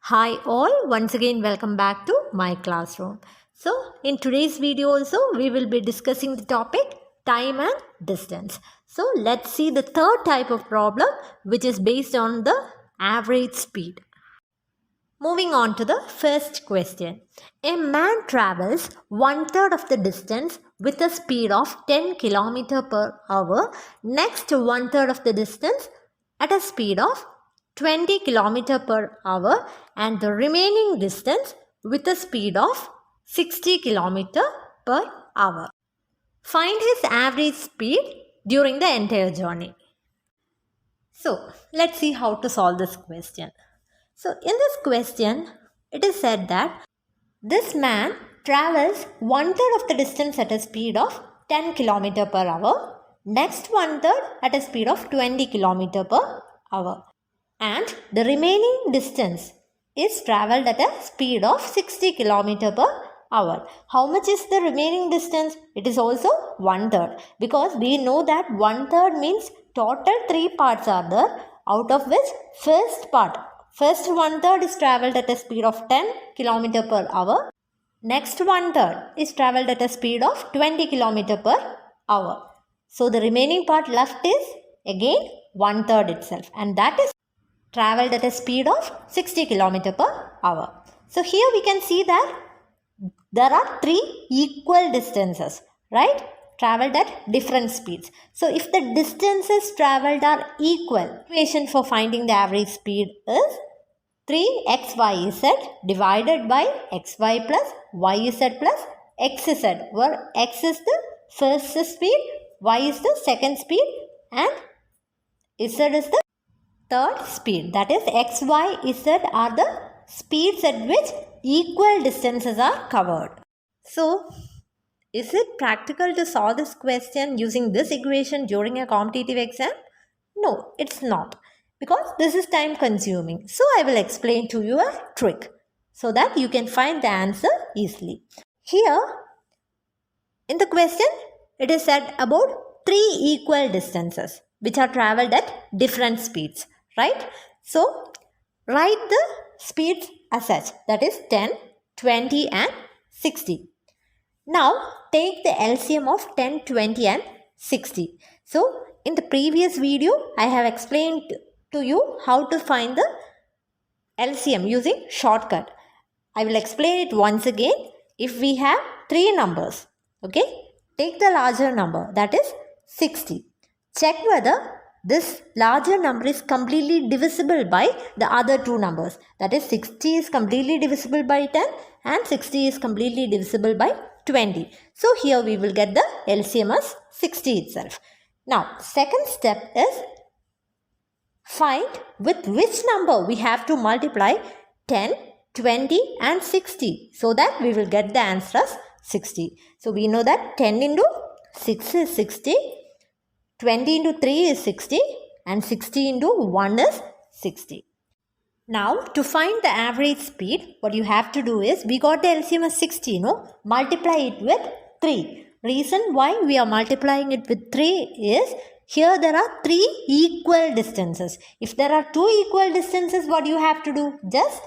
Hi all, once again welcome back to my classroom. So in today's video also we will be discussing the topic time and distance. So let's see the third type of problem which is based on the average speed. Moving on to the first question. A man travels one-third of the distance with a speed of 10 km per hour. Next one-third of the distance at a speed of 20 km per hour and the remaining distance with a speed of 60 km per hour. Find his average speed during the entire journey. So let's see how to solve this question. So in this question, it is said that this man travels one-third of the distance at a speed of 10 km per hour, next one-third at a speed of 20 km per hour, and the remaining distance is travelled at a speed of 60 km per hour. How much is the remaining distance? It is also one-third, because we know that one-third means total 3 parts are there, out of which First one-third is travelled at a speed of 10 km per hour. Next one-third is travelled at a speed of 20 km per hour. So the remaining part left is again one-third itself, and that is travelled at a speed of 60 km per hour. So here we can see that there are 3 equal distances, right? Travelled at different speeds. So if the distances travelled are equal, equation for finding the average speed is 3xyz divided by xy plus yz plus xz, where x is the first speed, y is the second speed, and z is the third speed. That is x, y, z are the speeds at which equal distances are covered. So, is it practical to solve this question using this equation during a competitive exam? No, it's not, because this is time consuming. So I will explain to you a trick so that you can find the answer easily. Here in the question, it is said about 3 equal distances which are travelled at different speeds, right? So write the speeds as such, that is 10, 20 and 60. Now take the LCM of 10, 20 and 60. So in the previous video, I have explained to you how to find the LCM using shortcut. I will explain it once again. If we have 3 numbers, okay, take the larger number, that is 60. Check whether this larger number is completely divisible by the other 2 numbers. That is 60 is completely divisible by 10 and 60 is completely divisible by 20. So here we will get the LCM as 60 itself. Now second step is find with which number we have to multiply 10, 20 and 60 so that we will get the answer as 60. So we know that 10 into 6 is 60, 20 into 3 is 60 and 60 into 1 is 60. Now to find the average speed, what you have to do is, we got the LCM as 60, no? Multiply it with 3. Reason why we are multiplying it with 3 is, here there are 3 equal distances. If there are 2 equal distances, what you have to do? Just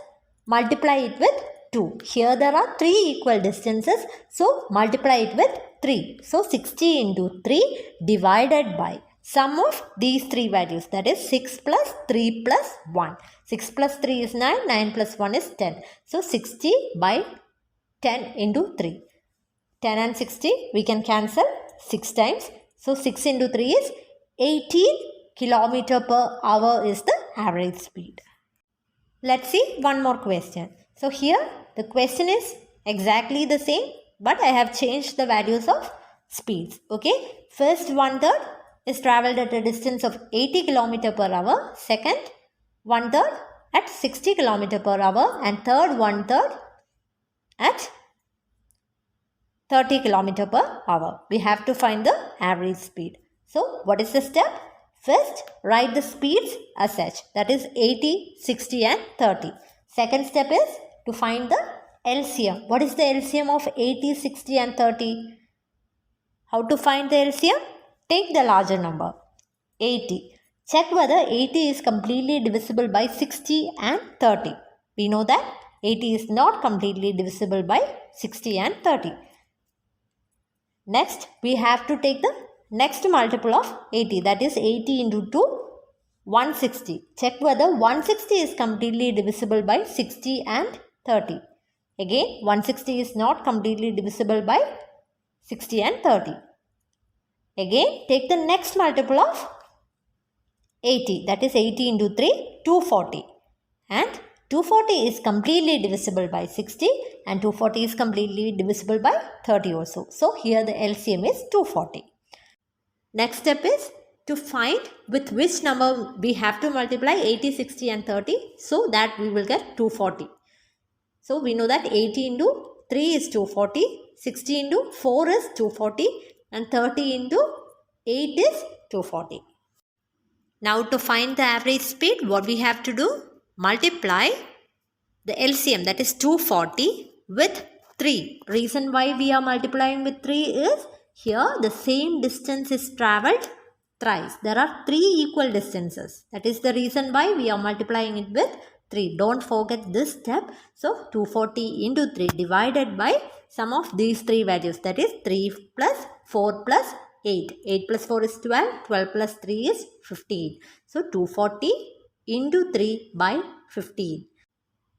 multiply it with 2. Here there are 3 equal distances, so multiply it with 3. So 60 into 3 divided by sum of these 3 values, that is 6 plus 3 plus 1. 6 plus 3 is 9, 9 plus 1 is 10. So 60 by 10 into 3. 10 and 60 we can cancel 6 times. So 6 into 3 is 18 km per hour is the average speed. Let's see one more question. So here the question is exactly the same, but I have changed the values of speeds. Okay. First one-third is travelled at a distance of 80 km per hour. Second one-third at 60 km per hour. And third one-third at 30 km per hour. We have to find the average speed. So what is the step? First, write the speeds as such, that is 80, 60 and 30. Second step is to find the LCM. What is the LCM of 80, 60 and 30? How to find the LCM? Take the larger number, 80. Check whether 80 is completely divisible by 60 and 30. We know that 80 is not completely divisible by 60 and 30. Next, we have to take the next multiple of 80, that is 80 into 2, 160. Check whether 160 is completely divisible by 60 and 30. Again, 160 is not completely divisible by 60 and 30. Again, take the next multiple of 80, that is 80 into 3, 240. And 240 is completely divisible by 60 and 240 is completely divisible by 30 also. So, here the LCM is 240. Next step is to find with which number we have to multiply 80, 60 and 30 so that we will get 240. So, we know that 80 into 3 is 240, 60 into 4 is 240 and 30 into 8 is 240. Now, to find the average speed, what we have to do? Multiply the LCM, that is 240 with 3. Reason why we are multiplying with 3 is here the same distance is travelled thrice. There are 3 equal distances. That is the reason why we are multiplying it with 3. Don't forget this step. So 240 into 3 divided by sum of these 3 values, that is 3 plus 4 plus 8. 8 plus 4 is 12. 12 plus 3 is 15. So 240 into 3 by 15.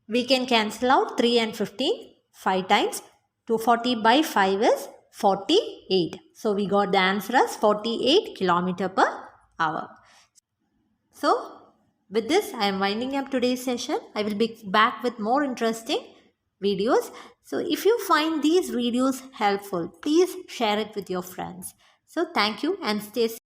We can cancel out 3 and 15 5 times. 240 by 5 is 48. So we got the answer as 48 km per hour. So with this, I am winding up today's session. I will be back with more interesting videos. So if you find these videos helpful, please share it with your friends. So thank you and stay safe.